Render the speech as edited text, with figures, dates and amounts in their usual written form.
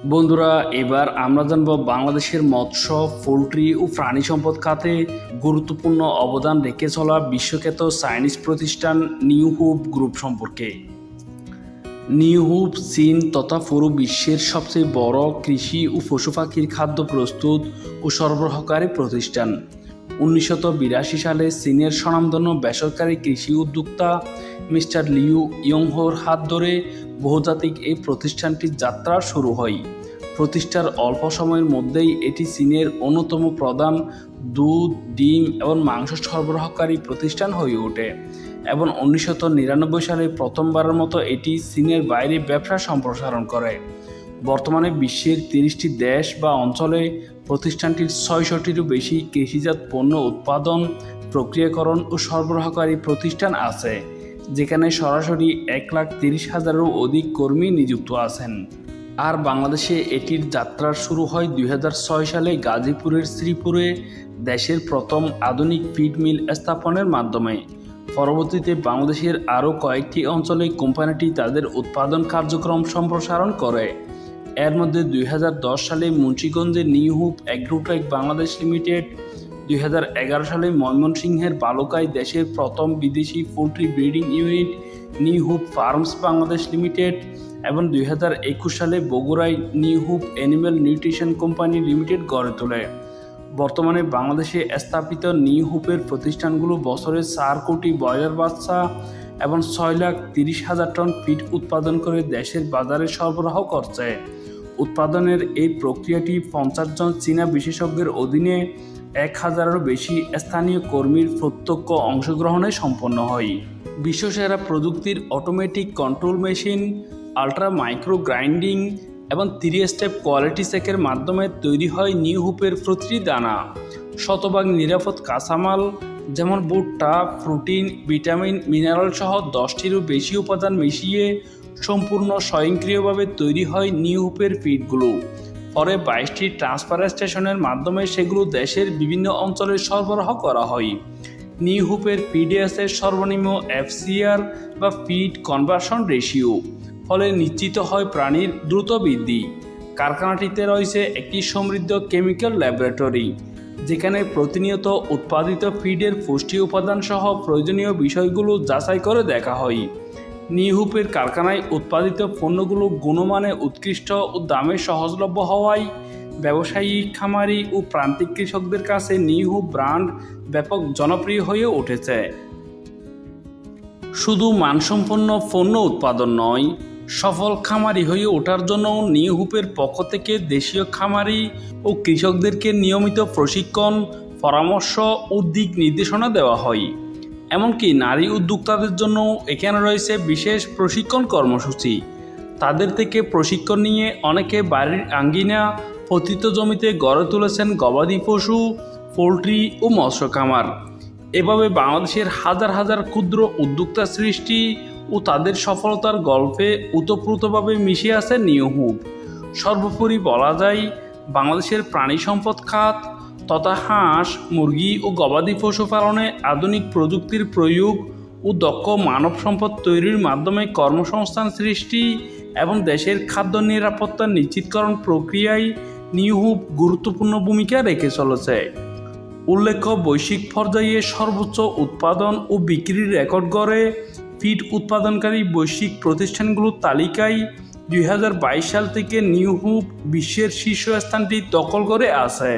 বন্ধুরা, এবার আমরা জানব বাংলাদেশের মৎস্য, পোল্ট্রি ও প্রাণী সম্পদ খাতে গুরুত্বপূর্ণ অবদান রেখে চলা বিশ্বখ্যাত চাইনিজ প্রতিষ্ঠান নিউ হোপ গ্রুপ সম্পর্কে। নিউ হোপ চীন তথা পুরো বিশ্বের সবচেয়ে বড় কৃষি ও পশু পাখির খাদ্য প্রস্তুত ও সরবরাহকারী প্রতিষ্ঠান। 1982 সালে চীনের স্বনামধন্য বেসরকারি কৃষি উদ্যোক্তা মিস্টার লিউ ইয়ংহোর হাত ধরে বহুজাতিক এই প্রতিষ্ঠানটির যাত্রা শুরু হয়। প্রতিষ্ঠার অল্প সময়ের মধ্যেই এটি চীনের অন্যতম প্রধান দুধ, ডিম এবং মাংস সরবরাহকারী প্রতিষ্ঠান হয়ে ওঠে এবং 1999 সালে প্রথমবারের মতো এটি চীনের বাইরে ব্যবসা সম্প্রসারণ করে। বর্তমানে বিশ্বের 30টি দেশ বা অঞ্চলে প্রতিষ্ঠানটির 600টিরও বেশি কৃষিজাত পণ্য উৎপাদন, প্রক্রিয়াকরণ ও সরবরাহকারী প্রতিষ্ঠান আছে, যেখানে সরাসরি 1,30,000-এরও অধিক কর্মী নিযুক্ত আছেন। আর বাংলাদেশে এটির যাত্রা শুরু হয় 2006 সালে গাজীপুরের শ্রীপুরে দেশের প্রথম আধুনিক ফিড মিল স্থাপনের মাধ্যমে। পরবর্তীতে বাংলাদেশের আরও কয়েকটি অঞ্চলে কোম্পানিটি তাদের উৎপাদন কার্যক্রম সম্প্রসারণ করে। এর মধ্যে 2010 সালে মুন্সিগঞ্জের New Hope Agrotech Bangladesh limited, 2011 সালে ময়মনসিংহের বালুকায় দেশের প্রথম বিদেশি poultry breeding unit New Hope farms Bangladesh limited এবং 2021 সালে বগুড়ায় New Hope animal nutrition company limited গড়ে তোলে। বর্তমানে বাংলাদেশে স্থাপিত নিউ হোপের প্রতিষ্ঠানগুলো বছরে 4 কোটি ব্রয়লার বাচ্চা এবং 6,30,000 টন ফিড উৎপাদন করে দেশের বাজারে সরবরাহ করছে। উৎপাদনের এই প্রক্রিয়াটি 50 জন চীনা বিশেষজ্ঞের অধীনে 1,000-এরও বেশি স্থানীয় কর্মীর প্রত্যক্ষ অংশগ্রহণে সম্পন্ন হয়। বিশ্বসেরা প্রযুক্তির automatic control machine, ultra micro grinding এবং 3 স্টেপ কোয়ালিটি চেকের মাধ্যমে তৈরি হয় নিউ হোপের প্রতিটি দানা। শতভাগ নিরাপদ কাঁচামাল যেমন ভুট্টা, প্রোটিন, ভিটামিন, মিনারেল সহ 10টিরও বেশি উপাদান মিশিয়ে সম্পূর্ণ স্বয়ংক্রিয়ভাবে তৈরি হয় নিউ হোপের ফিডগুলো। পরে 22টি ট্রান্সফার স্টেশনের মাধ্যমে সেগুলো দেশের বিভিন্ন অঞ্চলে সরবরাহ করা হয়। নিউ হোপের ফিডে আছে সর্বনিম্ন এফসিআর বা ফিড কনভার্সন রেশিও, ফলে নিশ্চিত হয় প্রাণীর দ্রুত বৃদ্ধি। কারখানাটিতে রয়েছে একটি সমৃদ্ধ কেমিক্যাল ল্যাবরেটরি, যেখানে প্রতিনিয়ত উৎপাদিত ফিডের পুষ্টি উপাদান সহ প্রয়োজনীয় বিষয়গুলো যাচাই করে দেখা হয়। নিউ হোপের কারখানায় উৎপাদিত পণ্যগুলো গুণমানে উৎকৃষ্ট ও দামে সহজলভ্য হওয়ায় ব্যবসায়ী, খামারি ও প্রান্তিক কৃষকদের কাছে নিউ হোপ ব্র্যান্ড ব্যাপক জনপ্রিয় হয়ে উঠেছে। শুধু মানসম্পন্ন পণ্য উৎপাদন নয়, সফল খামারি হয়ে ওঠার জন্য নিউ হোপের পক্ষ থেকে দেশীয় খামারি ও কৃষকদেরকে নিয়মিত প্রশিক্ষণ, পরামর্শ ও দিক নির্দেশনা দেওয়া হয়। এমনকি নারী উদ্যোক্তাদের জন্য এখানে রয়েছে বিশেষ প্রশিক্ষণ কর্মসূচি। তাদের থেকে প্রশিক্ষণ নিয়ে অনেকে বাড়ির আঙ্গিনা, পতিত জমিতে গড়ে তুলেছেন গবাদি পশু, পোলট্রি ও মৎস্য খামার। এভাবে বাংলাদেশের হাজার হাজার ক্ষুদ্র উদ্যোক্তা সৃষ্টি ও তাদের সফলতার গল্পে ওতপ্রোতভাবে মিশে আছে নিউ হোপ। সর্বোপরি বলা যায়, বাংলাদেশের প্রাণী সম্পদ খাত তথা হাঁস, মুরগি ও গবাদি পশু পালনে আধুনিক প্রযুক্তির প্রয়োগ ও দক্ষ মানব সম্পদ তৈরির মাধ্যমে কর্মসংস্থান সৃষ্টি এবং দেশের খাদ্য নিরাপত্তা নিশ্চিতকরণ প্রক্রিয়ায় নিউ হোপ গুরুত্বপূর্ণ ভূমিকা রেখে চলেছে। উল্লেখ্য, বৈশ্বিক পর্যায়ে সর্বোচ্চ উৎপাদন ও বিক্রির রেকর্ড গড়ে ফিড উৎপাদনকারী বৈশ্বিক প্রতিষ্ঠানগুলোর তালিকায় 2022 সাল থেকে নিউ হোপ বিশ্বের শীর্ষস্থানটি দখল করে আছে।